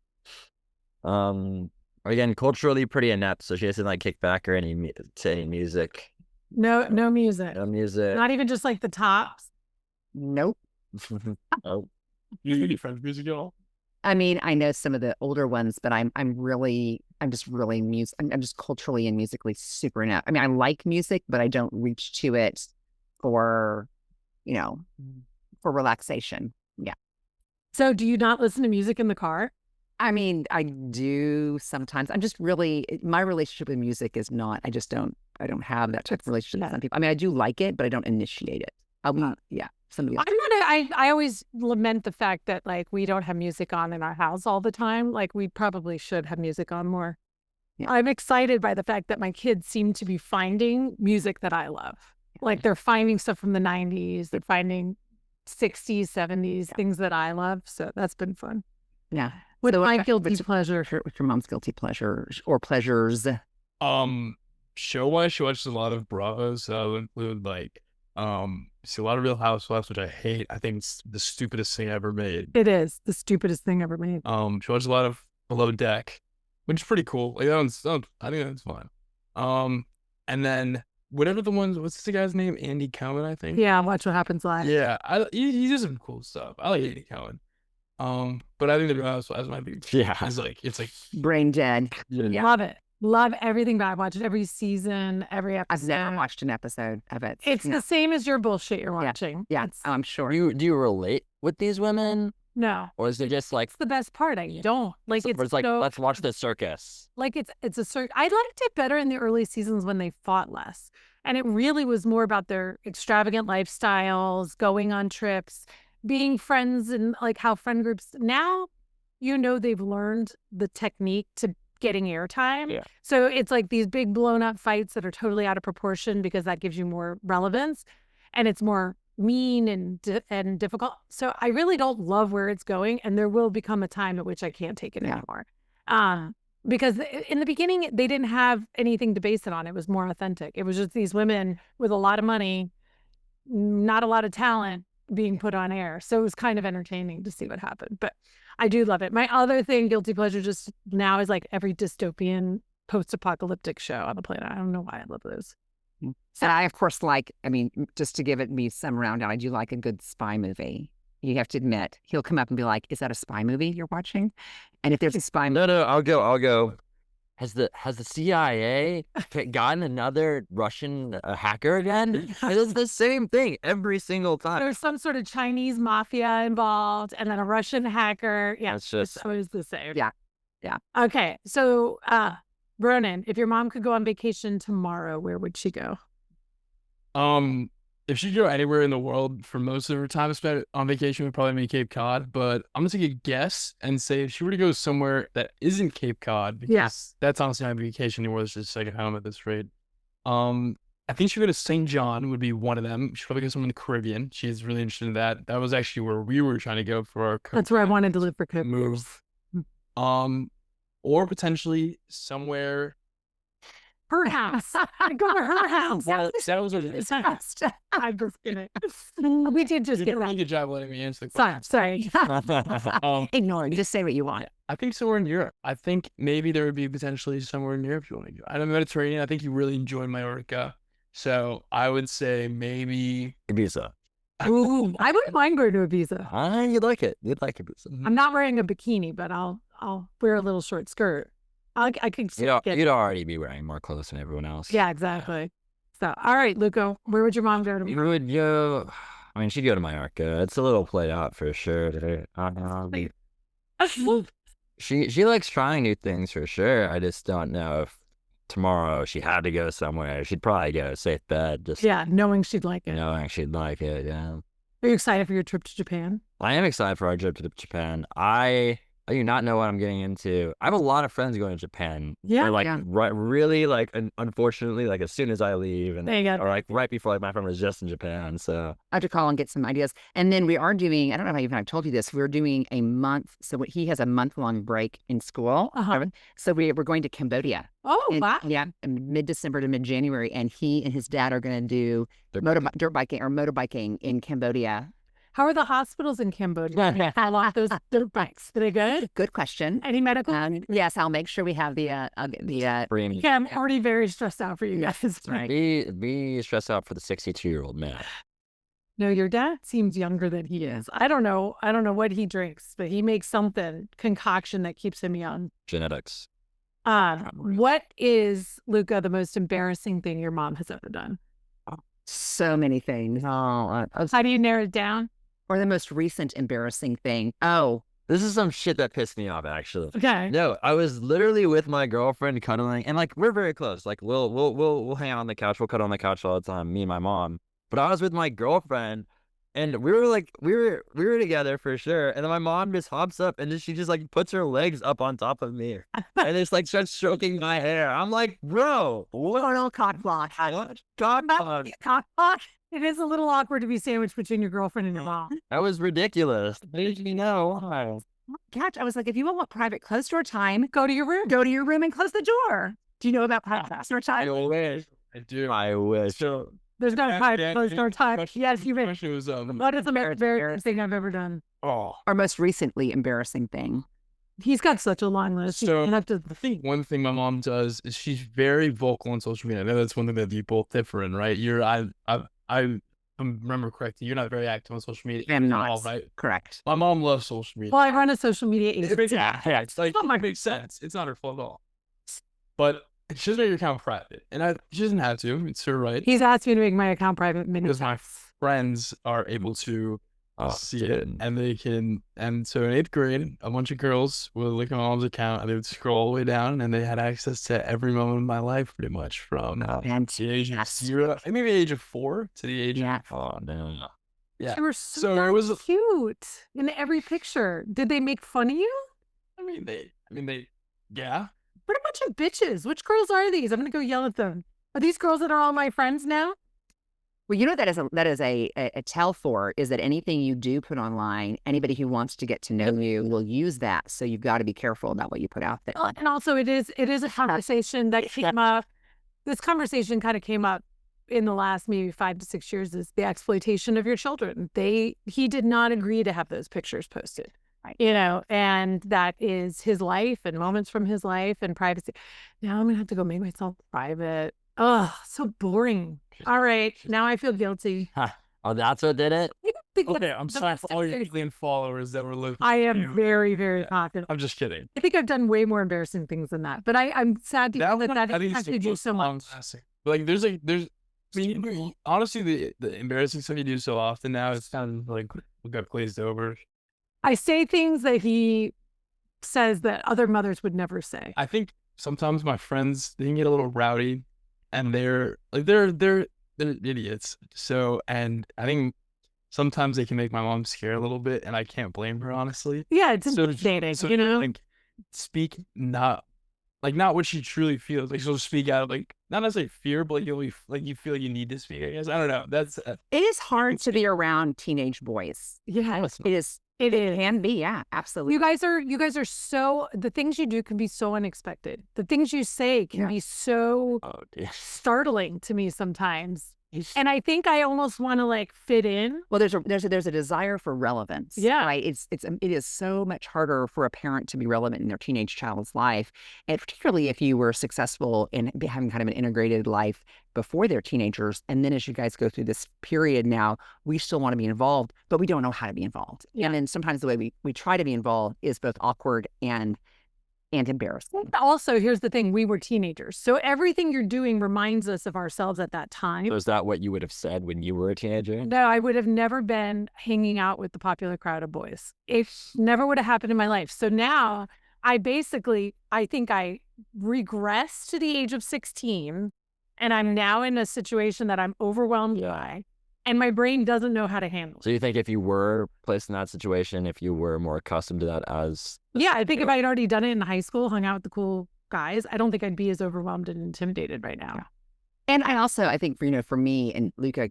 Again, culturally pretty inept, so she doesn't like kick back or any music. No music. No music. Not even just like the tops. Nope. Oh, You French music at all? I mean, I know some of the older ones, but I'm just culturally and musically super inept. I mean, I like music, but I don't reach to it for relaxation. Yeah. So do you not listen to music in the car? I mean, I do sometimes. I'm just my relationship with music is not, I don't have that type of relationship with some people. I mean, I do like it, but I don't initiate it. Somebody else. I always lament the fact that like we don't have music on in our house all the time. Like we probably should have music on more. Yeah. I'm excited by the fact that my kids seem to be finding music that I love. Like they're finding stuff from the 90s, they're finding 60s, 70s, things that I love. So that's been fun. Yeah. What's So my guilty pleasure? What's your mom's guilty pleasures or pleasures? Show-wise, she watches a lot of Bravos. So I'll include like see a lot of Real Housewives, which I hate. I think it's the stupidest thing ever made. It is the stupidest thing ever made. She watches a lot of Below Deck, which is pretty cool. Like I think that's fine. And then whatever the ones, what's the guy's name? Andy Cohen, I think. Yeah, watch What Happens Live. Yeah, he does some cool stuff. I like Andy Cohen. But I think the Real Housewives might be. Yeah. It's like Brain dead. yeah. Love it. Love everything about it. I watch it every season, every episode. I've never watched an episode of it. It's the same as your bullshit you're watching. Yeah, It's, I'm sure. Do you relate with these women, no, or is it just like it's the best part. I don't like or it's like so, let's watch the circus? like it's a certain. I liked it better in the early seasons when they fought less, and it really was more about their extravagant lifestyles, going on trips, being friends, and like how friend groups now, they've learned the technique to getting airtime. Yeah. So it's like these big blown up fights that are totally out of proportion because that gives you more relevance, and it's more mean and difficult. So I really don't love where it's going, and there will become a time at which I can't take it anymore. Because in the beginning they didn't have anything to base it on. It was more authentic. It was just these women with a lot of money, not a lot of talent being put on air. So it was kind of entertaining to see what happened. But I do love it. My other thing, guilty pleasure, just now is like every dystopian post-apocalyptic show on the planet. I don't know why I love those. And I, of course, just to give it me some round out, I do like a good spy movie. You have to admit, he'll come up and be like, "Is that a spy movie you're watching?" And if there's a spy movie, No, I'll go. Has the CIA gotten another Russian hacker again? It's the same thing every single time. There's some sort of Chinese mafia involved and then a Russian hacker. Yeah, It's just it's always the same. Yeah. Okay, so Ronan, if your mom could go on vacation tomorrow, where would she go? If she could go anywhere in the world for most of her time spent on vacation, would probably be Cape Cod. But I'm gonna take a guess and say if she were to go somewhere that isn't Cape Cod, because that's honestly not a vacation anymore. It's just like a home at this rate. I think she would go to St. John would be one of them. She'd probably go somewhere in the Caribbean. She's really interested in that. That was actually where we were trying to go for our That's where I wanted to live for Cook. move. Or potentially somewhere. Her house. I go to her house. That was what it is. I'm just kidding. We did just You get did a really right. good job letting me answer the question. Sorry. ignore it. Just say what you want. I think somewhere in Europe. I think maybe there would be potentially somewhere in Europe you want to go. I know Mediterranean. I think you really enjoyed Mallorca. So I would say maybe Ibiza. Ooh, I wouldn't mind going to Ibiza. You'd like it. You'd like Ibiza. I'm not wearing a bikini, but I'll wear a little short skirt. I can You'd already be wearing more clothes than everyone else. Yeah, exactly. So, all right, Luca, where would your mom go to? You would go. I mean, she'd go to Mallorca. It's a little played out for sure. She likes trying new things for sure. I just don't know if tomorrow she had to go somewhere. She'd probably go safe bet. Just Yeah, knowing she'd like it. knowing she'd like it. Yeah. Are you excited for your trip to Japan? I am excited for our trip to Japan. I do not know what I'm getting into. I have a lot of friends going to Japan. Yeah. Or, like Yeah. really unfortunately, like as soon as I leave, and There you go. or like right before, like my friend was just in Japan. So I have to call and get some ideas. And then we are doing, I don't know if I've told you this, we're doing a month. So he has a month-long break in school. Uh-huh. So we're going to Cambodia. Oh, wow. Yeah, in mid-December to mid-January. And he and his dad are going to do dirt biking in Cambodia. How are the hospitals in Cambodia? How long those dirt bikes? Are they good? Good question. Any medical? Yes, I'll make sure we have the Bring Yeah, I'm already very stressed out for you guys. right. be stressed out for the 62-year-old man. No, your dad seems younger than he is. I don't know what he drinks, but he makes something concoction that keeps him young. Genetics. What is, Luca, the most embarrassing thing your mom has ever done? So many things. Oh, How do you narrow it down? Or the most recent embarrassing thing. Oh, this is some shit that pissed me off, actually. Okay. No, I was literally with my girlfriend cuddling, and like we're very close. Like we'll hang out on the couch, we'll cuddle on the couch all the time, me and my mom. But I was with my girlfriend, and we were together for sure. And then my mom just hops up and she just like puts her legs up on top of me, and just like starts stroking my hair. I'm like, bro, what? cock block. God, It is a little awkward to be sandwiched between your girlfriend and your mom. that was ridiculous. I didn't even know why. Catch. I was like, if you want private closed door time, Go to your room. go to your room and close the door. Do you know about private closed door I time? wish. I do. I wish. So There's no time. yeah, There's no time. question- Yes, you may. question was What is the most embarrassing thing I've ever done? oh. Our most recently embarrassing thing. He's got such a long list. So, You have to. I think one thing my mom does is she's very vocal on social media. I know that's one thing that you both differ in, right? I remember correctly. You're not very active on social media. I'm at not. all, right? Correct. My mom loves social media. Well, I run a social media agency. Yeah, it's like not my- it makes sense. It's not her fault at all. But she doesn't make your account private, and she doesn't have to. It's her right. He's asked me to make my account private many Because my times. friends are able to see it, dude. and they can. And so in 8th grade, a bunch of girls would look at my mom's account, and they would scroll all the way down, and they had access to every moment of my life, pretty much from the age of Yes. 0, maybe the age of 4 to the age Yeah. of Oh no. yeah. You were So so it was. cute in every picture. Did they make fun of you? I mean, they. Yeah. What a bunch of bitches. Which girls are these? I'm going to go yell at them. Are these girls that are all my friends now? Well, you know, that is a tell for is that anything you do put online, anybody who wants to get to know you will use that. So you've got to be careful about what you put out there. And also it is a conversation that came up. This conversation kind of came up in the last maybe 5 to 6 years, is the exploitation of your children. He did not agree to have those pictures posted. Right. You know, and that is his life and moments from his life and privacy. Now I'm going to have to go make myself private. Oh, so boring. All right. Now I feel guilty. Oh, that's what did it? I think Okay, that's I'm the sorry best for all your thing. alien followers that were looking. I am very, very confident. I'm just kidding. I think I've done way more embarrassing things than that, but I'm sad to hear that I think impacted you so much. classic. Like there's. I mean, honestly, the embarrassing stuff you do so often now, it's kind of like we got glazed over. I say things that he says that other mothers would never say. I think sometimes my friends, they can get a little rowdy, and they're idiots. So, and I think sometimes they can make my mom scared a little bit, and I can't blame her, honestly. Yeah, it's So- intimidating, So you know? like speak not what she truly feels. Like she'll speak out of like not necessarily fear, but like you feel you need to speak. I guess I don't know. That's It is hard to be around teenage boys. Yeah, It is. it is. Can be. Yeah, absolutely. You guys are so, the things you do can be so unexpected. The things you say can Yeah. be so Oh dear. startling to me sometimes. And I think I almost want to like fit in. Well, there's a desire for relevance. Yeah. Right. It is so much harder for a parent to be relevant in their teenage child's life, and particularly if you were successful in having kind of an integrated life before they're teenagers, and then as you guys go through this period now, we still want to be involved, but we don't know how to be involved. Yeah. And then sometimes the way we try to be involved is both awkward and embarrassing. Also, here's the thing, we were teenagers. So everything you're doing reminds us of ourselves at that time. So is that what you would have said when you were a teenager? No, I would have never been hanging out with the popular crowd of boys. It never would have happened in my life. So now I think I regressed to the age of 16, and I'm now in a situation that I'm overwhelmed by, and my brain doesn't know how to handle it. So you think if you were placed in that situation, if you were more accustomed to that as Yeah, I think if I had already done it in high school, hung out with the cool guys, I don't think I'd be as overwhelmed and intimidated right now. Yeah. And I think for me and Luca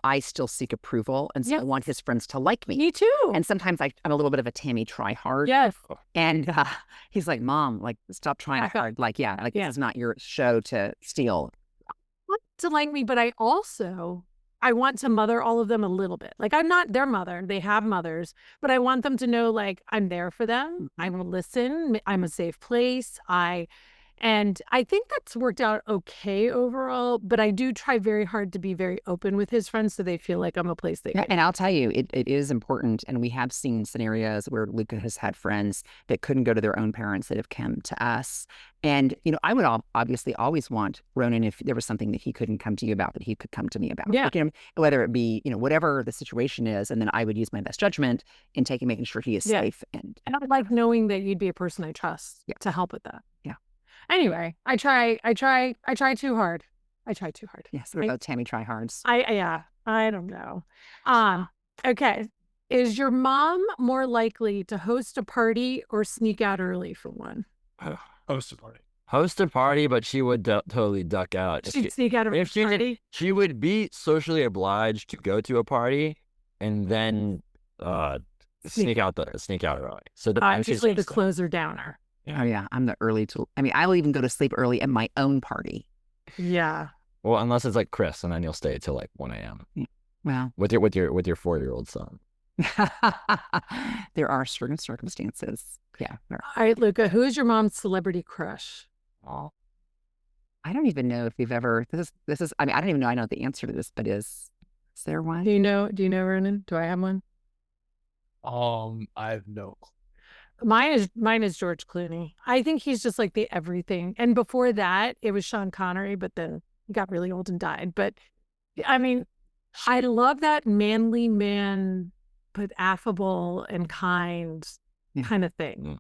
I still seek approval, and so I want his friends to like me. Me too. And sometimes I'm a little bit of a Tammy try hard. Yes. And he's like, Mom, like, stop trying hard. Like, this is not your show to steal. I want to like me, but I want to mother all of them a little bit. Like, I'm not their mother. They have mothers, but I want them to know, like, I'm there for them. I will listen. I'm a safe place. And I think that's worked out okay overall, but I do try very hard to be very open with his friends so they feel like I'm a place they can. And I'll tell you, it is important. And we have seen scenarios where Luca has had friends that couldn't go to their own parents that have come to us. And, I would obviously always want Ronan, if there was something that he couldn't come to you about, that he could come to me about. Yeah. Like, whether it be, whatever the situation is. And then I would use my best judgment in making sure he is safe. And I would like knowing that you'd be a person I trust to help with that. Yeah. Anyway, I try too hard. I try too hard. Yes, we're both Tammy tryhards. I don't know. Okay. Is your mom more likely to host a party or sneak out early for one? Host a party. host a party, but she would totally duck out. She'd sneak out of a party? She would be socially obliged to go to a party and then sneak out early. So the I'm usually the closer downer. Oh yeah, I'm the early to. I mean, I will even go to sleep early at my own party. Yeah. Well, unless it's like Chris, and then you'll stay till like 1 a.m. Well, with your 4-year-old son. there are certain circumstances. Yeah. All right, Luca, who is your mom's celebrity crush? Oh, I don't even know if we've ever. This is. I mean, I don't even know. I know the answer to this, but is there one? Do you know, Ronan? Do I have one? I have no clue. Mine is George Clooney. I think he's just like the everything. And before that, it was Sean Connery, but then he got really old and died. But I mean, I love that manly man, but affable and kind kind of thing.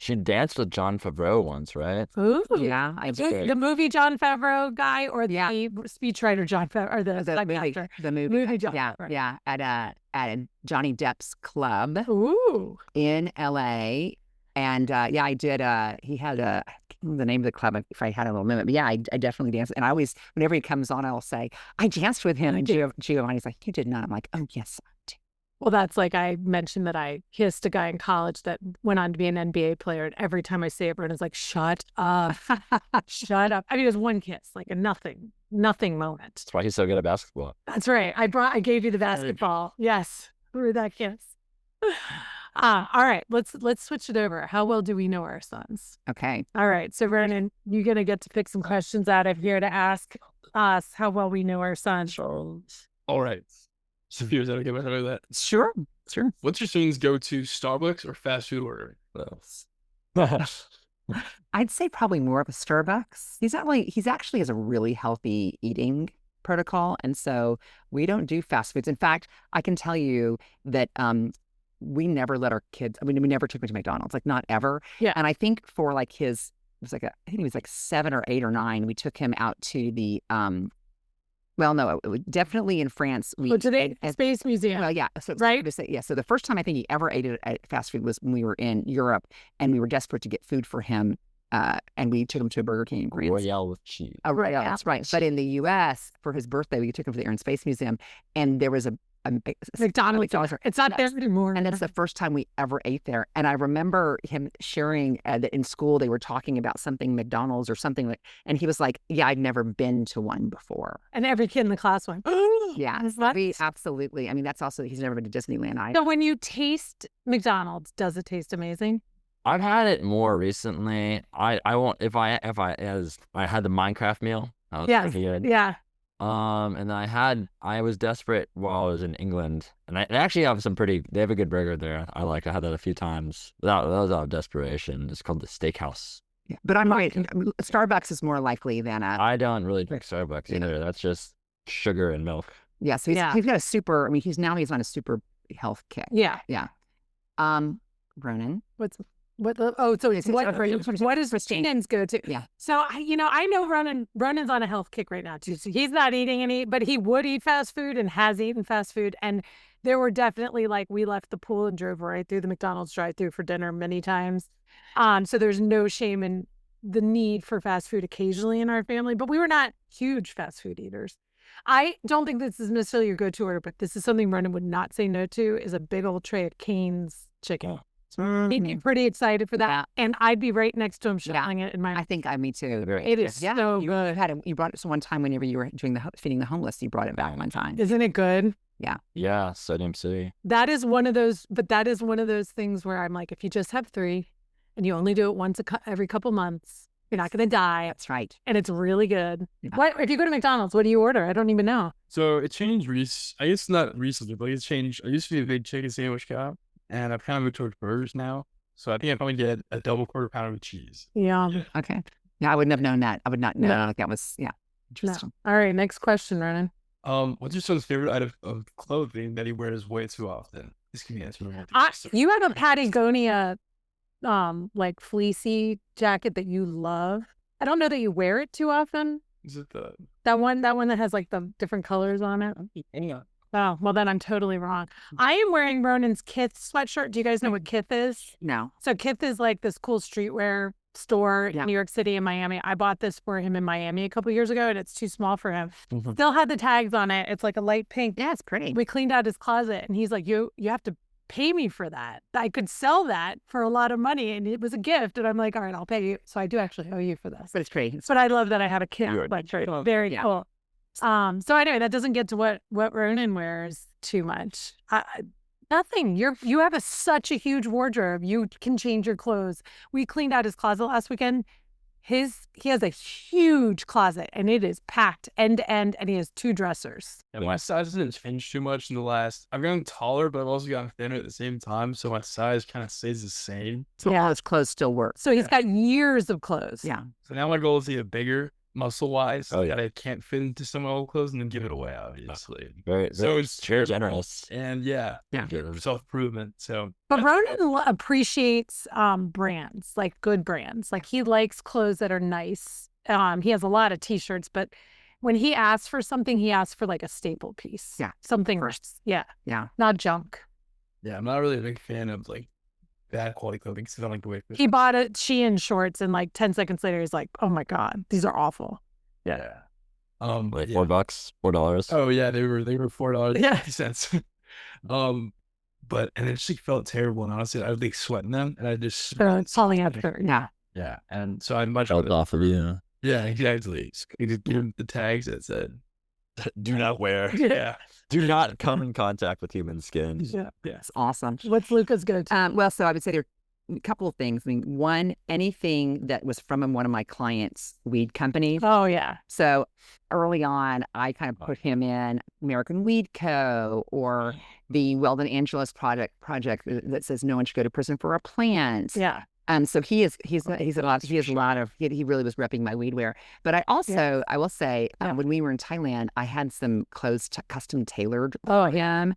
she danced with Jon Favreau once, right? Ooh. Yeah, I did. The movie Jon Favreau guy or the speechwriter Jon Favreau or the movie Jon Favreau. Yeah, at Johnny Depp's club. Ooh. In LA. And I did. He had I can't remember the name of the club if I had a little minute. But yeah, I definitely danced. And I always, whenever he comes on, I'll say, I danced with him. And Giovanni's like, you did not. I'm like, oh, yes, I did. Well, that's like I mentioned that I kissed a guy in college that went on to be an NBA player. And every time I say it, Brennan's like, shut up. Shut up. I mean, it was one kiss, like a nothing moment. That's why he's so good at basketball. That's right. I gave you the basketball. Yes. Through that kiss. All right, let's switch it over. How well do we know our sons? Okay. All right. So Ronan, you're gonna get to pick some questions out of here to ask us how well we know our sons. All right. Saphira, is that okay with that? Sure. What's your son's go-to Starbucks or fast food order? I'd say probably more of a Starbucks. He's actually has a really healthy eating protocol, and so we don't do fast foods. In fact, I can tell you that we never let our kids. I mean, we never took him to McDonald's, like not ever. Yeah. And I think for like it was like I think he was like 7 or 8 or 9. We took him out to the well, no, definitely in France. To the Space Museum. Well, yeah. So right. So the first time I think he ever ate at fast food was when we were in Europe, and we were desperate to get food for him. And we took him to a Burger King in France. Royale with cheese. Oh, right. Yeah, that's right. But in the U.S., for his birthday, we took him to the Air and Space Museum, and there was a McDonald's. It's not there anymore. And that's the first time we ever ate there. And I remember him sharing that in school they were talking about something McDonald's or something like, and he was like, "Yeah, I'd never been to one before." And every kid in the class went, "Yeah, we absolutely." I mean, that's also he's never been to Disneyland. So when you taste McDonald's, does it taste amazing? I've had it more recently. I won't if I had the Minecraft meal. That was pretty good. Yeah. And then I was desperate while I was in England, and they actually have they have a good burger there. I had that a few times. That was out of desperation. It's called the Steakhouse. Yeah, but I'm right. Starbucks is more likely than I don't really drink Starbucks either. That's just sugar and milk. Yeah, so he's got a super. I mean, he's on a super health kick. Yeah. Ronan, what is Christine's go-to? Yeah. So I know Ronan's on a health kick right now too. So he's not eating any, but he would eat fast food and has eaten fast food. And there were definitely we left the pool and drove right through the McDonald's drive-through for dinner many times. So there's no shame in the need for fast food occasionally in our family, but we were not huge fast food eaters. I don't think this is necessarily your go-to order, but this is something Ronan would not say no to, is a big old tray of Cane's chicken. He'd be pretty excited for that, and I'd be right next to him shoveling it in my. I think me too. It is so good. You brought it one time whenever you were doing feeding the homeless. You brought it back one time. Isn't it good? Yeah. Yeah, Sodium City. That is one of those things where I'm like, if you just have 3, and you only do it once every couple months, you're not going to die. That's right. And it's really good. Yeah. If you go to McDonald's, what do you order? I don't even know. So it changed I guess not recently, but it's changed. I used to be a big chicken sandwich guy, and I've kind of moved towards burgers now. So I think I'd probably get a double quarter pounder with cheese. Yeah. Okay. Yeah, I wouldn't have known that. I would not know. No. That was, interesting. No. All right, next question, Ronan. What's your son's favorite item of clothing that he wears way too often? This can be answered. You have a Patagonia fleecy jacket that you love. I don't know that you wear it too often. Is it that one that has the different colors on it? Yeah. Oh, well then I'm totally wrong. I am wearing Ronan's Kith sweatshirt. Do you guys know what Kith is? No. So Kith is this cool streetwear store in New York City and Miami. I bought this for him in Miami a couple years ago, and it's too small for him. Still had the tags on it. It's like a light pink. Yeah, it's pretty. We cleaned out his closet, and he's like, you have to pay me for that. I could sell that for a lot of money, and it was a gift. And I'm like, all right, I'll pay you. So I do actually owe you for this. But it's great. But I love that I have a kid. Like, very Yeah. cool. So anyway, that doesn't get to what Ronan wears too much. Nothing. You have such a huge wardrobe. You can change your clothes. We cleaned out his closet last weekend. He has a huge closet, and it is packed end to end, and he has 2 dressers. And my size hasn't changed too much in the last. I've gotten taller, but I've also gotten thinner at the same time, so my size kind of stays the same. So all his clothes still work. So he's got years of clothes. Yeah. So now my goal is to get bigger, muscle-wise, Oh, yeah. that I can't fit into some old clothes and then give it away, obviously. Very, So it's generous. And Yeah. self-improvement. So, But Ronan appreciates brands, like good brands. Like he likes clothes that are nice. He has a lot of T-shirts, but when he asks for something, he asks for like a staple piece. Yeah. Something First. Yeah. Yeah. Not junk. yeah, I'm not really a big fan of like bad quality clothing because I don't like the way it fits. He bought a Shein shorts, and like 10 seconds later, he's like, "Oh my god, these are awful." Yeah. Like yeah. $4, $4. Oh yeah, they were $4 Yeah. 50 cents. But and it just felt terrible, and honestly, I would like sweat in them, and I just Polyester. Yeah. yeah, and so I'd much Felt off of you. yeah, exactly. So you just give them the tags that said Do not wear. yeah, Do not come in contact with human skin. Yeah. It's awesome. What's Luca's go-to? Well, so I would say there are a couple of things. I mean, one, anything that was from one of my clients' weed companies. Oh yeah. So early on, I kind of put him in American Weed Co. or the Weldon Angeles project that says no one should go to prison for a plant. Yeah. So he has a lot of he really was repping my weed wear. But I also I will say when we were in Thailand, I had some clothes custom tailored for him,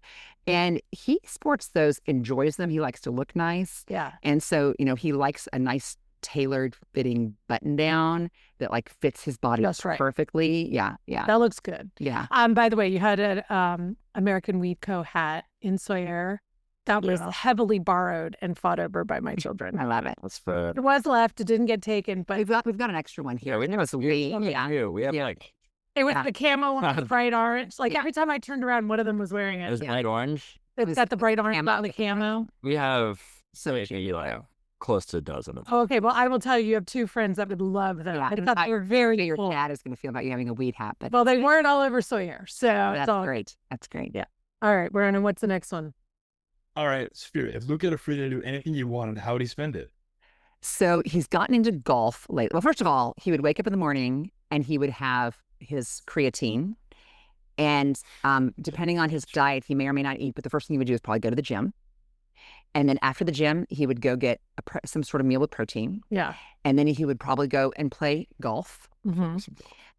and he sports those, enjoys them. He likes to look nice. Yeah. And so, he likes a nice tailored fitting button down that like fits his body That's right. perfectly. Yeah. Yeah. That looks good. Yeah. By the way, you had an American Weed Co. hat in Sawyer that was heavily borrowed and fought over by my children. I love it. That's fair. It was left. It didn't get taken, but We've got an extra one here. Yeah, we know it's a weird. Yeah. We have Yeah. like it was Yeah. the camo one, the bright orange. Like every time I turned around, one of them was wearing it it. was bright orange. It's was got the bright orange camo. on the camo. We have So maybe like close to a dozen of them. Oh, okay, well, I will tell you, you have 2 friends that would love them. Yeah. I thought they were very your cool. dad is going to feel about you having a weed hat, but Well, they weren't all over Sawyer, so that's it's all great. That's great. Yeah. All right, Ronan, what's the next one? all right, Spirit. If Luke had a free to do anything you wanted, how would he spend it? So he's gotten into golf lately. Well, first of all, he would wake up in the morning and he would have his creatine. And depending on his diet, he may or may not eat, but the first thing he would do is probably go to the gym. And then after the gym, he would go get some sort of meal with protein. Yeah. And then he would probably go and play golf. Mm-hmm.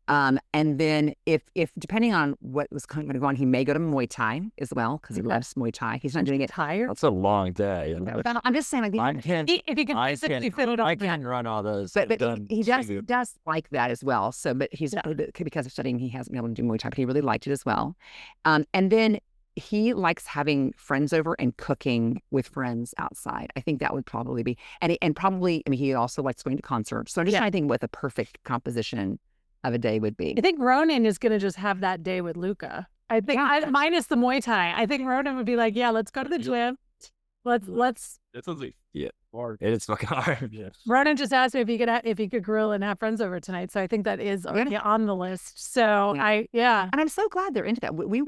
And then if depending on what was going to go on, he may go to Muay Thai as well because he loves Muay Thai. He's not doing it. Tired? That's a long day. But I'm just saying, like, I can't. If you can I physically can't. fit it up. I can't run all those. but done he too. does like that as well. So, but he's because of studying, he hasn't been able to do Muay Thai, but he really liked it as well. And then he likes having friends over and cooking with friends outside. I think that would probably be, and probably, I mean, he also likes going to concerts. So I'm just trying to think what the perfect composition of a day would be. I think Ronan is going to just have that day with Luca. I think minus the Muay Thai. I think Ronan would be like, yeah, let's go to the gym. Let's. That sounds like hard. It is fucking hard. Yeah. Ronan just asked me if he could grill and have friends over tonight. So I think that is already on the list. So And I'm so glad they're into that. We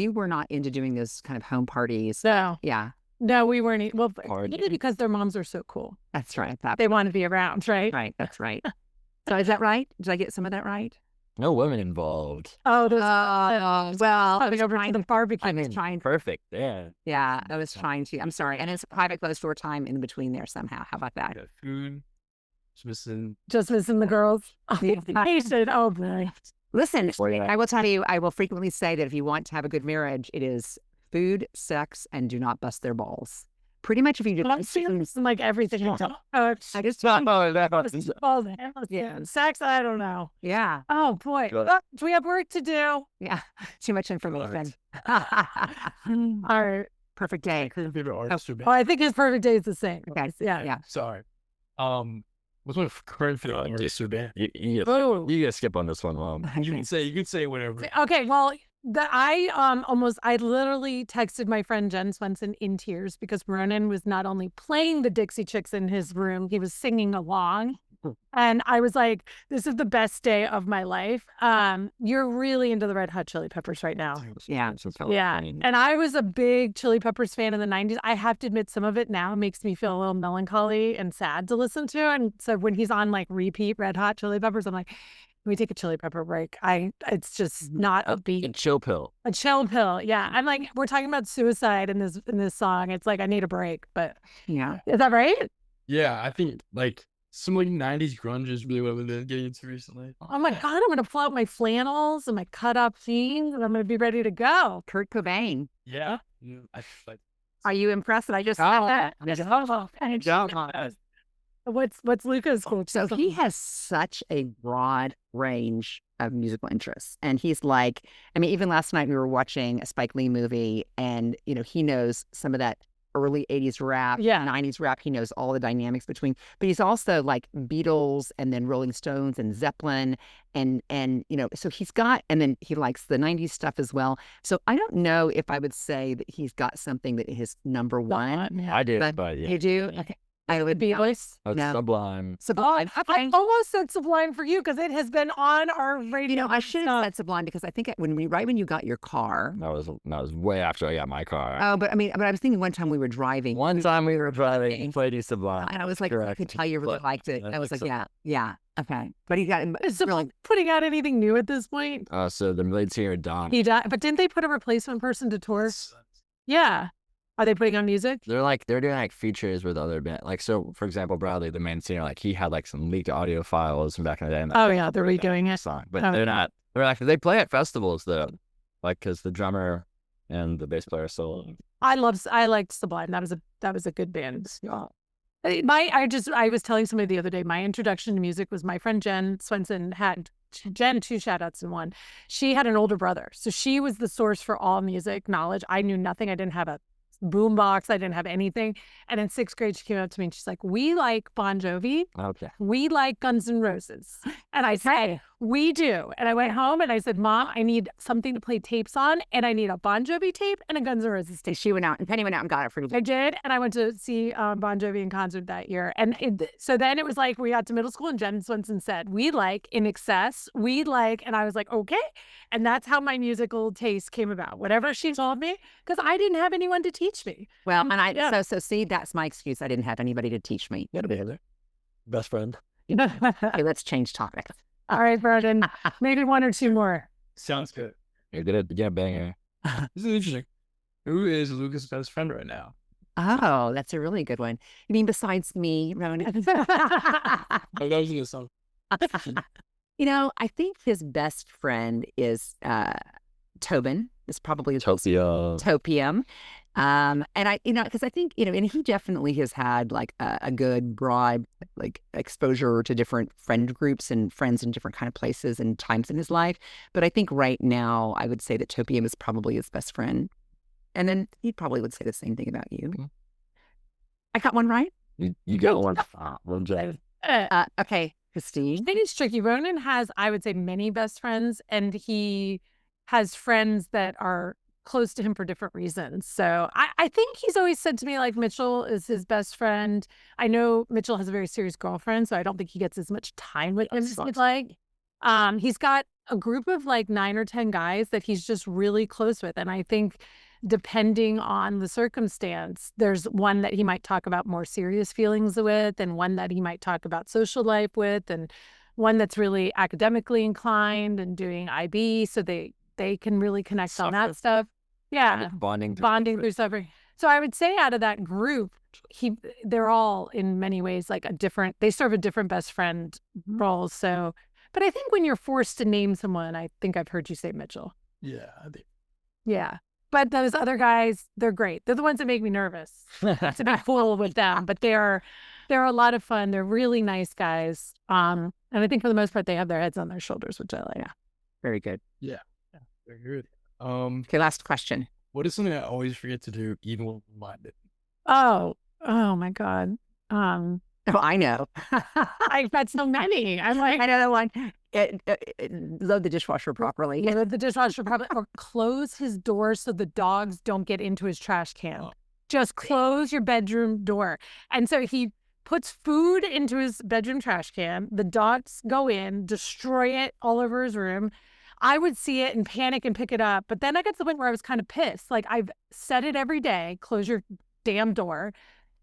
were not into doing those kind of home parties. No, Yeah, no, we weren't. Well, Hard. maybe because their moms are so cool. that's right. They want to be around, right? Right, that's right. So is that right? Did I get some of that right? No women involved. Oh, those Well, coming over to the barbecue. I was trying. Perfect. Yeah. Yeah, I was trying to. I'm sorry. And it's a private closed door time in between there somehow. How about that? Got food. Just missing. Just missing the girls. He said, "Oh boy." Listen, Yeah. I will tell you, I will frequently say that if you want to have a good marriage, it is food, sex, and do not bust their balls. Pretty much if you I'm just seeing like everything. I just Yeah, sex. I don't know. yeah, Oh boy, Good. do we have work to do? yeah. Too much information. All right. Perfect day. Favorite artist or band? Oh, I think his perfect day is the same. Okay. Yeah. Yeah. Sorry. What's my current favorite artist or band? You Oh. gotta skip on this one, Mom. You can say whatever. Okay. Well, I literally texted my friend Jen Swenson in tears because Ronan was not only playing the Dixie Chicks in his room, he was singing along. And I was like, this is the best day of my life. You're really into the Red Hot Chili Peppers right now. Yeah. Yeah. And I was a big Chili Peppers fan in the 90s. I have to admit, some of it now makes me feel a little melancholy and sad to listen to. And so when he's on like repeat Red Hot Chili Peppers, I'm like, can we take a Chili Pepper break? It's just not a beat. A chill pill. A chill pill. Yeah. I'm like, we're talking about suicide in this song. It's like, I need a break, but Yeah. is that right? Yeah, I think like some like 90s grunge is really what I've been getting into recently. Oh my God, I'm going to pull out my flannels and my cut up jeans and I'm going to be ready to go. Kurt Cobain. Yeah. I like. Are you impressed that I just said that? What's Luca's cool? So he has such a broad range of musical interests. And he's like, I mean, even last night we were watching a Spike Lee movie and, you know, he knows some of that early 80s rap, 90s rap. He knows all the dynamics between, but he's also like Beatles and then Rolling Stones and Zeppelin and you know, so he's got, and then he likes the 90s stuff as well. So I don't know if I would say that he's got something that is number one. I did, but yeah. You do? Okay. I would be honest. No. Sublime. Sublime. I almost said Sublime for you because it has been on our radio. You know, I should have said Sublime because I think right when you got your car. That was way after I got my car. Oh, but I was thinking one time we were driving. He played you Sublime. And I was like, I could tell you really liked it. I was like, so. yeah, okay. But he got Is really putting out anything new at this point? So the lead singer Don. He died, but didn't they put a replacement person to tour? Yeah. Are they putting on music? They're doing like features with other bands. Like, so for example, Bradley, the main singer, like he had like some leaked audio files from back in the day. And they're redoing it. Song, but they're not. They play at festivals though, like because the drummer and the bass player are solo. I liked Sublime. That was a good band. Yeah. I was telling somebody the other day, my introduction to music was my friend Jen Swenson had two shout outs in one. She had an older brother, so she was the source for all music knowledge. I knew nothing. I didn't have a boombox. I didn't have anything. And in 6th grade, she came up to me and she's like, we like Bon Jovi. Okay. We like Guns N' Roses. And I said, we do. And I went home and I said, Mom, I need something to play tapes on. And I need a Bon Jovi tape and a Guns N' Roses tape. She went out and Penny went out and got it for you. I did. And I went to see Bon Jovi in concert that year. And so then it was like, we got to middle school and Jen Swenson said, we like In Excess. And I was like, okay. And that's how my musical taste came about. Whatever she told me, because I didn't have anyone to teach me. Well, and so see, that's my excuse. I didn't have anybody to teach me. You gotta be there. Best friend. Okay, let's change topics. All right, Brendan. Maybe one or two more. Sounds good. You're good at banger. This is interesting. Who is Luca's best friend right now? Oh, that's a really good one. You mean besides me, Ronan? You know, I think his best friend is Tobin. It's probably Topium. And because I think, and he definitely has had like a good broad like exposure to different friend groups and friends in different kind of places and times in his life. But I think right now I would say that Topium is probably his best friend. And then he probably would say the same thing about you. Mm-hmm. I got one right? You got one. Okay, Christine. I think it's tricky. Ronan has, I would say, many best friends, and he has friends that are close to him for different reasons. So I think he's always said to me, like, Mitchell is his best friend. I know Mitchell has a very serious girlfriend, so I don't think he gets as much time with him as he'd like. He's got a group of like 9 or 10 guys that he's just really close with. And I think depending on the circumstance, there's one that he might talk about more serious feelings with, and one that he might talk about social life with, and one that's really academically inclined and doing IB. So they can really connect on that stuff. Yeah. Bonding through suffering. So I would say out of that group, they're all in many ways like they serve a different best friend role. So, but I think when you're forced to name someone, I think I've heard you say Mitchell. Yeah, I think. Yeah. But those other guys, they're great. They're the ones that make me nervous to be full with them. But they're a lot of fun. They're really nice guys. And I think for the most part, they have their heads on their shoulders, which I like. Yeah. Very good. Yeah. Very good. Okay, last question. What is something I always forget to do, even when I'm reminded? Oh my God. Oh, I know. I've got so many. I'm like, I know the one. load the dishwasher properly. Load the dishwasher properly, or close his door so the dogs don't get into his trash can. Just close your bedroom door. And so he puts food into his bedroom trash can. The dogs go in, destroy it all over his room. I would see it and panic and pick it up. But then I got to the point where I was kind of pissed. Like, I've said it every day, close your damn door.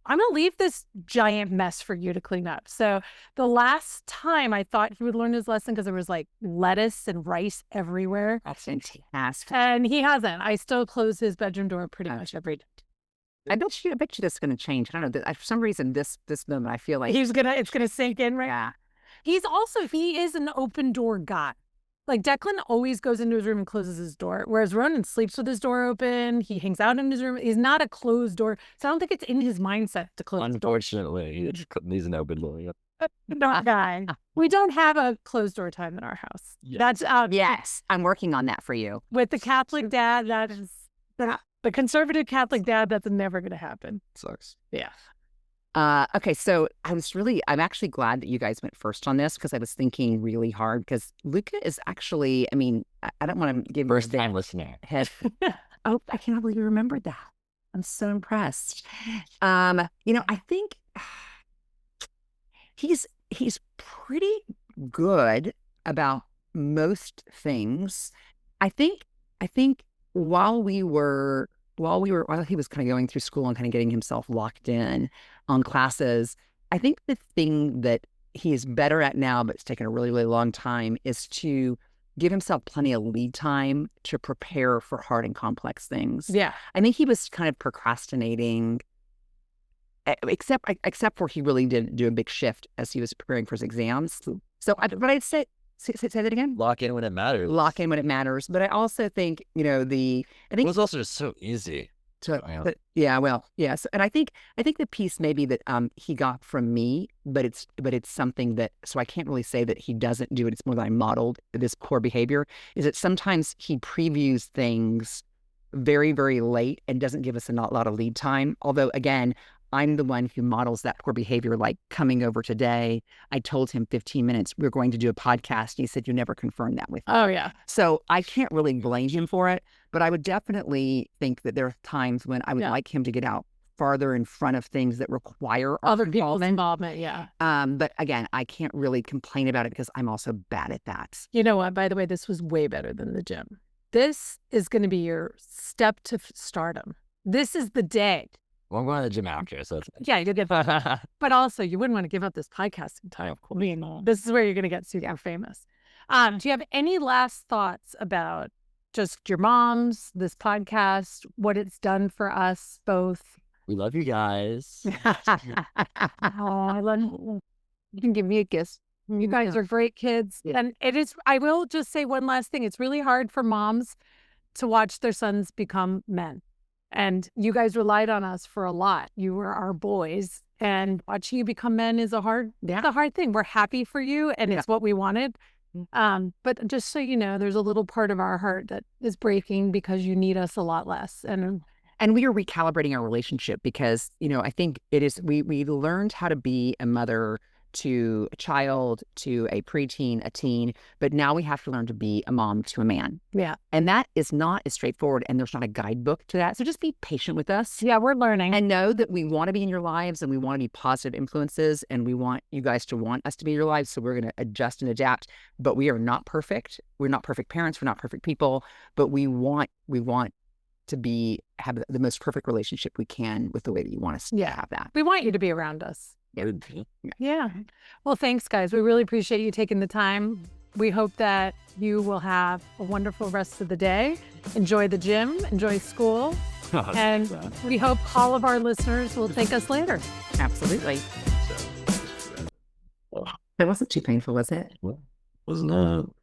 I'm going to leave this giant mess for you to clean up. So the last time I thought he would learn his lesson, because there was like lettuce and rice everywhere. That's fantastic. And he hasn't. I still close his bedroom door pretty much every day. I bet you this is going to change. I don't know. For some reason, this moment, I feel like it's gonna sink in, right? Yeah. He is an open door guy. Like, Declan always goes into his room and closes his door, whereas Ronan sleeps with his door open. He hangs out in his room. He's not a closed door. So I don't think it's in his mindset to close the door. Unfortunately, he's an open door. Yep. Not guy. We don't have a closed door time in our house. Yeah. That's yes, I'm working on that for you. with the Catholic dad. That is the conservative Catholic dad. That's never going to happen. Sucks. Yeah. Okay, so I'm actually glad that you guys went first on this, because I was thinking really hard, because Luca is actually, I mean, I don't want to give First time listener. head. Oh, I cannot believe you remembered that. I'm so impressed. I think he's pretty good about most things. I think while he was kind of going through school and kind of getting himself locked in on classes, I think the thing that he is better at now, but it's taken a really, really long time, is to give himself plenty of lead time to prepare for hard and complex things. Yeah. I think he was kind of procrastinating, except for he really did do a big shift as he was preparing for his exams. So, but I'd say that again. Lock in when it matters. Lock in when it matters. But I also think, I think it was also just so easy. And I think the piece maybe that he got from me, but it's something that, so I can't really say that he doesn't do it. It's more that I modeled this core behavior, is that sometimes he previews things very, very late and doesn't give us a lot of lead time. Although, again, I'm the one who models that poor behavior, like coming over today. I told him 15 minutes, we were going to do a podcast. And he said, you never confirmed that with me. Oh, yeah. So I can't really blame him for it, but I would definitely think that there are times when I would like him to get out farther in front of things that require other people's involvement. Yeah. But again, I can't really complain about it because I'm also bad at that. You know what? By the way, this was way better than the gym. This is going to be your step to stardom. This is the day. Well, I'm going to the gym after, so yeah, you'll get but also you wouldn't want to give up this podcasting time. I mean, this is where you're going to get super famous. Do you have any last thoughts about just your moms, this podcast, what it's done for us both? We love you guys. I love you. You can give me a kiss. You guys are great kids. Yeah. And I will just say one last thing. It's really hard for moms to watch their sons become men. And you guys relied on us for a lot. You were our boys, and watching you become men is a hard thing. We're happy for you, and it's what we wanted. But just so you know, there's a little part of our heart that is breaking because you need us a lot less. And we are recalibrating our relationship because, I think it is, we learned how to be a mother to a child, to a preteen, a teen, but now we have to learn to be a mom to a man. Yeah. And that is not as straightforward, and there's not a guidebook to that. So just be patient with us. Yeah, we're learning. And know that we want to be in your lives, and we want to be positive influences, and we want you guys to want us to be in your lives. So we're going to adjust and adapt, but we are not perfect. We're not perfect parents. We're not perfect people, but we want to have the most perfect relationship we can with the way that you want us to have that. We want you to be around us. Yeah. Well, thanks, guys. We really appreciate you taking the time. We hope that you will have a wonderful rest of the day. Enjoy the gym, enjoy school. And we hope all of our listeners will thank us later. Absolutely. That wasn't too painful, was it? Well, wasn't